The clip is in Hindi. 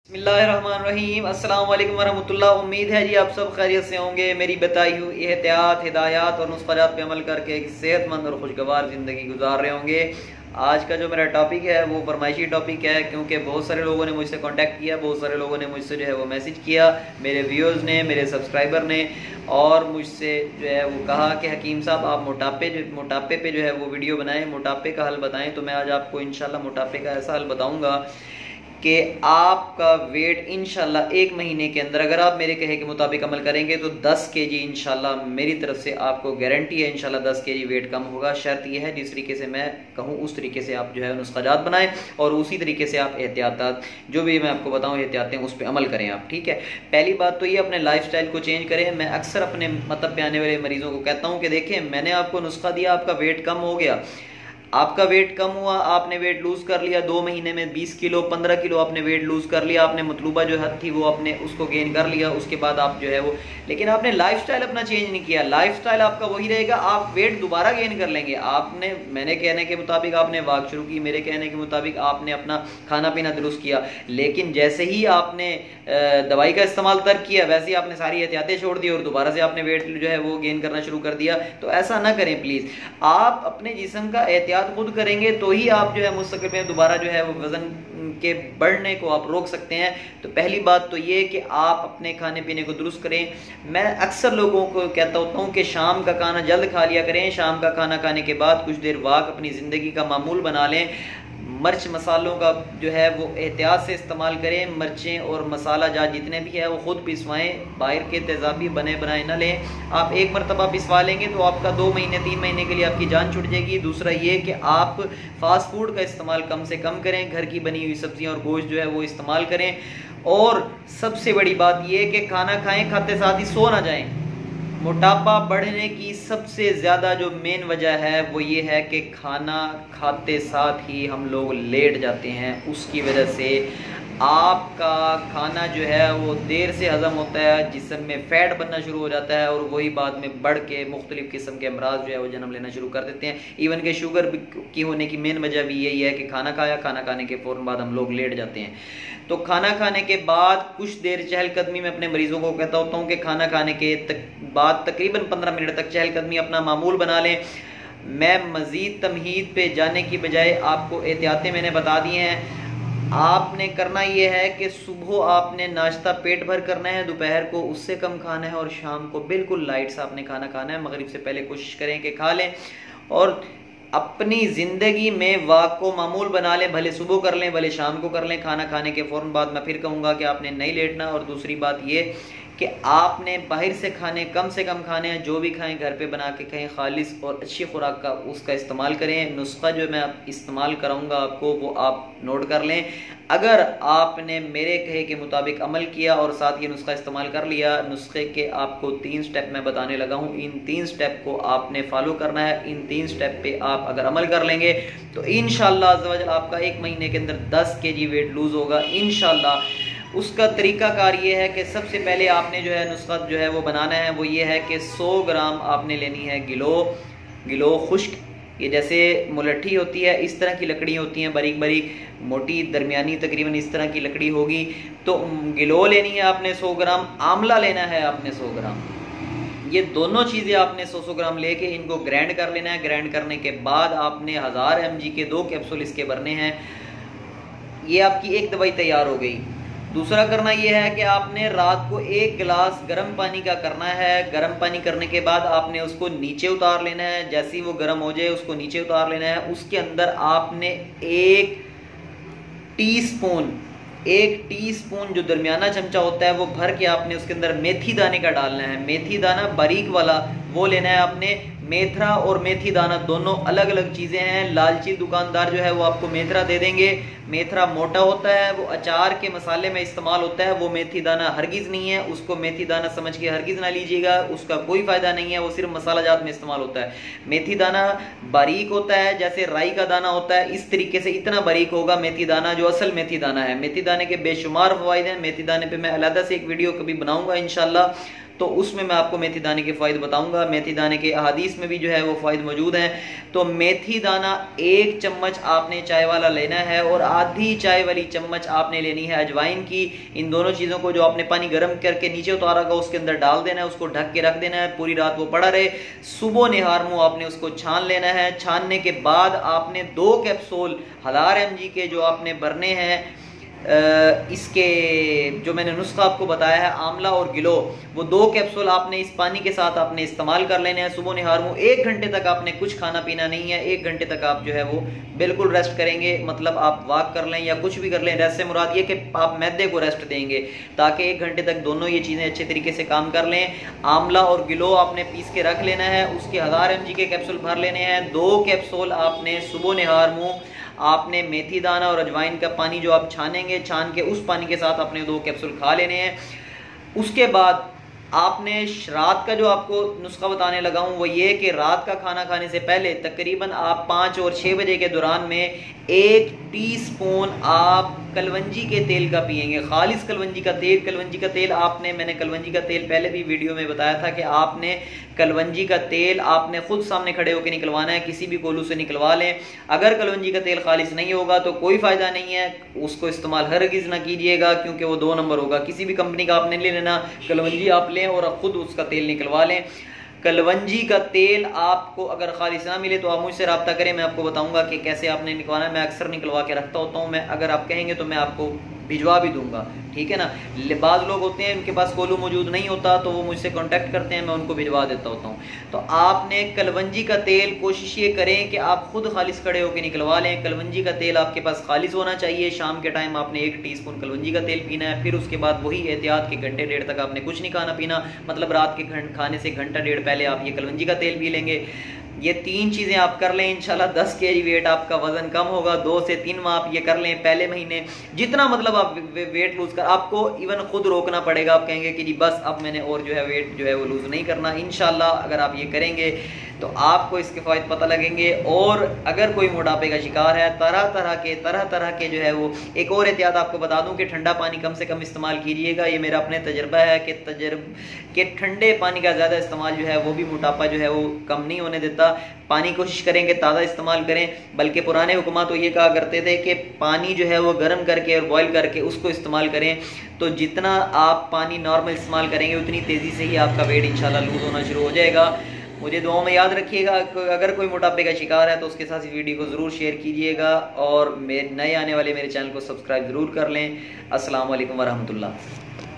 बिस्मिल्लाहिर्रहमानिर्रहीम। अस्सलाम वालेकुम वरहमतुल्लाह। उम्मीद है जी आप सब खैरियत से होंगे। मेरी बताई हुई एहतियात, हिदायत और नुस्ख़ात पे अमल करके एक सेहतमंद और खुशगवार ज़िंदगी गुजार रहे होंगे। आज का जो मेरा टॉपिक है वो फरमाइशी टॉपिक है, क्योंकि बहुत सारे लोगों ने मुझसे कांटेक्ट किया, बहुत सारे लोगों ने मुझसे जो है वो मैसेज किया, मेरे व्यूअर्स ने, मेरे सब्सक्राइबर ने, और मुझसे जो है वो कहा कि हकीम साहब आप मोटापे पे जो है वो वीडियो बनाएं, मोटापे का हल बताएं। तो मैं आज आपको इंशाल्लाह मोटापे का ऐसा हल बताऊंगा कि आपका वेट इंशाल्लाह एक महीने के अंदर, अगर आप मेरे कहे के मुताबिक अमल करेंगे तो 10 केजी इंशाल्लाह मेरी तरफ से आपको गारंटी है, इंशाल्लाह 10 केजी वेट कम होगा। शर्त यह है जिस तरीके से मैं कहूँ उस तरीके से आप जो है नुस्ख़ात बनाएं और उसी तरीके से आप एहतियात जो भी मैं आपको बताऊँ एहतियातें उस पर अमल करें आप। ठीक है, पहली बात तो ये अपने लाइफ स्टाइल को चेंज करें। मैं अक्सर अपने मतलब पे आने वाले मरीजों को कहता हूँ कि देखें, मैंने आपको नुस्खा दिया, आपका वेट कम हो गया, आपका वेट कम हुआ, आपने वेट लूज कर लिया, 2 महीने में 20 किलो 15 किलो आपने वेट लूज कर लिया, आपने मतलूबा जो हद थी वो आपने उसको गेन कर लिया, उसके बाद आप जो है वो, लेकिन आपने लाइफस्टाइल अपना चेंज नहीं किया। लाइफस्टाइल आपका वही रहेगा, आप वेट दोबारा गेन कर लेंगे। आपने मैंने कहने के मुताबिक आपने वॉक शुरू की, मेरे कहने के मुताबिक आपने अपना खाना पीना दुरुस्त किया, लेकिन जैसे ही आपने दवाई का इस्तेमाल तर्क किया वैसे ही आपने सारी एहतियातें छोड़ दी और दोबारा से आपने वेट जो है वो गेन करना शुरू कर दिया। तो ऐसा ना करें प्लीज। आप अपने जिस्म का एहतियात खुद करेंगे तो ही आप जो है मुस्तकिल में दोबारा जो है वो वजन के बढ़ने को आप रोक सकते हैं। तो पहली बात तो ये कि आप अपने खाने पीने को दुरुस्त करें। मैं अक्सर लोगों को कहता होता हूँ कि शाम का खाना जल्द खा लिया करें, शाम का खाना खाने के बाद कुछ देर वॉक अपनी ज़िंदगी का मामूल बना लें। मिर्च मसालों का जो है वो एहतियात से इस्तेमाल करें। मिर्चें और मसाला जात जितने भी है वो खुद पिसवाएं, बाहर के तेज़ाबी बने बनाए ना लें। आप एक मरतबा पिसवा लेंगे तो आपका 2 महीने 3 महीने के लिए आपकी जान छुट जाएगी। दूसरा ये कि आप फास्ट फूड का इस्तेमाल कम से कम करें, घर की बनी हुई सब्जियां और गोश्त जो है वो इस्तेमाल करें। और सबसे बड़ी बात यह कि खाना खाएं, खाते साथ ही सो ना जाएं। मोटापा बढ़ने की सबसे ज़्यादा जो मेन वजह है वो ये है कि खाना खाते साथ ही हम लोग लेट जाते हैं। उसकी वजह से आपका खाना जो है वो देर से हज़म होता है, जिस्म में फ़ैट बनना शुरू हो जाता है और वही बाद में बढ़ के मुख्तलिफ़ किस्म के अमराज जो है वो जन्म लेना शुरू कर देते हैं। इवन के शुगर की होने की मेन वजह भी यही है कि खाना खाया, खाना खाने के फ़ौरन बाद हम लोग लेट जाते हैं। तो खाना खाने के बाद कुछ देर चहलकदमी में अपने मरीज़ों को कहता होता हूँ कि खाना खाने के बाद तकरीबन 15 मिनट तक चहलकदमी अपना मामूल बना लें। मैं मज़ीद तमहीद पे जाने की बजाय आपको एहतियातें मैंने बता दी हैं। आपने करना यह है कि सुबह आपने नाश्ता पेट भर करना है, दोपहर को उससे कम खाना है और शाम को बिल्कुल लाइट सा आपने खाना खाना है। मगरिब से पहले कोशिश करें कि खा लें और अपनी ज़िंदगी में वॉक को मामूल बना लें, भले सुबह कर लें भले शाम को कर लें। खाना खाने के फ़ौरन बाद मैं फिर कहूँगा कि आपने नहीं लेटना। और दूसरी बात ये कि आपने बाहर से खाने कम खाने हैं, जो भी खाएं घर पे बना के खाएं, खालिस और अच्छी खुराक का उसका इस्तेमाल करें। नुस्खा जो मैं इस्तेमाल कराऊंगा आपको वो आप नोट कर लें। अगर आपने मेरे कहे के मुताबिक अमल किया और साथ ये नुस्खा इस्तेमाल कर लिया, नुस्खे के आपको 3 स्टेप मैं बताने लगा हूँ, इन 3 स्टेप को आपने फॉलो करना है। इन 3 स्टेप पे आप अगर अमल कर लेंगे तो इंशाअल्लाह अज़्ज़ व जल आपका एक महीने के अंदर 10 केजी वेट लूज होगा इंशाअल्लाह। उसका तरीकाकार ये है कि सबसे पहले आपने जो है नुस्खा जो है वो बनाना है, वो ये है कि 100 ग्राम आपने लेनी है गिलो खुश्क। ये जैसे मुलट्ठी होती है इस तरह की लकड़ी होती हैं, बारीक बारीक मोटी दरमियानी तकरीबन इस तरह की लकड़ी होगी। तो गिलो लेनी है आपने 100 ग्राम, आंवला लेना है आपने 100 ग्राम। ये दोनों चीज़ें आपने 100 ग्राम लेके इनको ग्राइंड कर लेना है। ग्राइंड करने के बाद आपने 1000 mg के 2 कैप्सूल इसके भरने हैं। ये आपकी एक दवाई तैयार हो गई। दूसरा करना यह है कि आपने रात को 1 गिलास गर्म पानी का करना है। गर्म पानी करने के बाद आपने उसको नीचे उतार लेना है। जैसे ही वो गर्म हो जाए उसको नीचे उतार लेना है। उसके अंदर आपने 1 टीस्पून जो दरमियाना चमचा होता है वो भर के आपने उसके अंदर मेथी दाने का डालना है। मेथी दाना बारीक वाला वो लेना है आपने। मेथरा और मेथी दाना दोनों अलग अलग चीज़ें हैं। लालची दुकानदार जो है वो आपको मेथरा दे देंगे। मेथरा मोटा होता है, वो अचार के मसाले में इस्तेमाल होता है। वो मेथी दाना हरगिज़ नहीं है, उसको मेथी दाना समझ के हरगिज़ ना लीजिएगा, उसका कोई फ़ायदा नहीं है, वो सिर्फ मसाला जात में इस्तेमाल होता है। मेथी दाना बारीक होता है, जैसे राई का दाना होता है इस तरीके से इतना बारीक होगा मेथी दाना, जो असल मेथी दाना है। मेथी दाने के बेशुमार फ़वाइद हैं। मेथी दाने पर मैं अलहदा से एक वीडियो कभी बनाऊँगा इंशाल्लाह। तो उसमें मैं आपको मेथी दाने के फ़ायदे बताऊंगा। मेथी दाने के अहादीस में भी जो है वो फ़ायदे मौजूद हैं। तो मेथी दाना 1 चम्मच आपने चाय वाला लेना है और आधी चाय वाली चम्मच आपने लेनी है अजवाइन की। इन दोनों चीज़ों को जो आपने पानी गर्म करके नीचे उतारा होगा उसके अंदर डाल देना है, उसको ढक के रख देना है, पूरी रात वो पड़ा रहे। सुबह निहार मुँह आपने उसको छान लेना है। छानने के बाद आपने 2 कैप्सूल 1000 mg के जो आपने भरने हैं, इसके जो मैंने नुस्खा आपको बताया है आंवला और गिलो, वो 2 कैप्सूल आपने इस पानी के साथ आपने इस्तेमाल कर लेने हैं। सुबह निहार मुँह 1 घंटे तक आपने कुछ खाना पीना नहीं है। 1 घंटे तक आप जो है वो बिल्कुल रेस्ट करेंगे, मतलब आप वॉक कर लें या कुछ भी कर लें। रेस्ट से मुराद ये कि आप मैदे को रेस्ट देंगे ताकि 1 घंटे तक दोनों ये चीज़ें अच्छे तरीके से काम कर लें। आंवला और गिलो आपने पीस के रख लेना है, उसके 1000 mg के कैप्सूल भर लेने हैं। 2 कैप्सूल आपने सुबह निहार मुँह, आपने मेथी दाना और अजवाइन का पानी जो आप छानेंगे, छान के उस पानी के साथ आपने 2 कैप्सूल खा लेने हैं। उसके बाद आपने रात का जो आपको नुस्खा बताने लगा हूँ वो ये कि रात का खाना खाने से पहले तकरीबन आप 5 और 6 बजे के दौरान में 1 टीस्पून आप कलवंजी के तेल का पिएंगे, खालिस कलवंजी का तेल। कलवंजी का तेल आपने, मैंने कलवंजी का तेल पहले भी वीडियो में बताया था कि आपने कलवंजी का तेल आपने खुद सामने खड़े होकर निकलवाना है, किसी भी कोलू से निकलवा लें। अगर कलवंजी का तेल खालिस नहीं होगा तो कोई फायदा नहीं है, उसको इस्तेमाल हरगिज़ ना कीजिएगा क्योंकि वो 2 नंबर होगा। किसी भी कंपनी का आपने ले लेना, कलवंजी आप लें और खुद उसका तेल निकलवा लें। कलवंजी का तेल आपको अगर खालिस ना मिले तो आप मुझसे रब्ता करें, मैं आपको बताऊंगा कि कैसे आपने निकलवाना है। मैं अक्सर निकलवा के रखता होता हूं, मैं अगर आप कहेंगे तो मैं आपको भिजवा भी दूंगा, ठीक है ना। बाज़ लोग होते हैं उनके पास कोलू मौजूद नहीं होता तो वो मुझसे कांटेक्ट करते हैं, मैं उनको भिजवा देता होता हूँ। तो आपने कलवंजी का तेल कोशिश ये करें कि आप खुद खालिस खड़े होकर निकलवा लें। कलवंजी का तेल आपके पास खालिस होना चाहिए। शाम के टाइम आपने 1 टीस्पून कलवंजी का तेल पीना है। फिर उसके बाद वही एहतियात के घंटे 1.5 तक आपने कुछ नहीं खाना पीना, मतलब रात के खाने से घंटा 1.5 पहले आप ये कलवंजी का तेल पी लेंगे। ये 3 चीज़ें आप कर लें, इंशाल्लाह 10 kg वेट आपका वजन कम होगा। 2 से 3 माह आप ये कर लें पहले महीने, जितना मतलब आप वेट लूज कर, आपको इवन खुद रोकना पड़ेगा। आप कहेंगे कि जी बस अब मैंने और जो है वेट जो है वो लूज नहीं करना। इंशाल्लाह अगर आप ये करेंगे तो आपको इसके फ़ायदे पता लगेंगे। और अगर कोई मोटापे का शिकार है, तरह तरह के जो है वो, एक और एहतियात आपको बता दूं कि ठंडा पानी कम से कम इस्तेमाल कीजिएगा। ये मेरा अपने तजर्बा है कि ठंडे पानी का ज़्यादा इस्तेमाल जो है वो भी मोटापा जो है वो कम नहीं होने देता। पानी कोशिश करेंगे ताज़ा इस्तेमाल करें, बल्कि पुराने हुक्मा तो ये कहा करते थे कि पानी जो है वो गर्म करके और बॉयल करके उसको इस्तेमाल करें। तो जितना आप पानी नॉर्मल इस्तेमाल करेंगे उतनी तेज़ी से ही आपका वेट इंशाल्लाह लूज होना शुरू हो जाएगा। मुझे दुआओं में याद रखिएगा। अगर कोई मोटापे का शिकार है तो उसके साथ इस वीडियो को ज़रूर शेयर कीजिएगा और नए आने वाले मेरे चैनल को सब्सक्राइब ज़रूर कर लें। अस्सलाम वालेकुम वरहमतुल्लाह।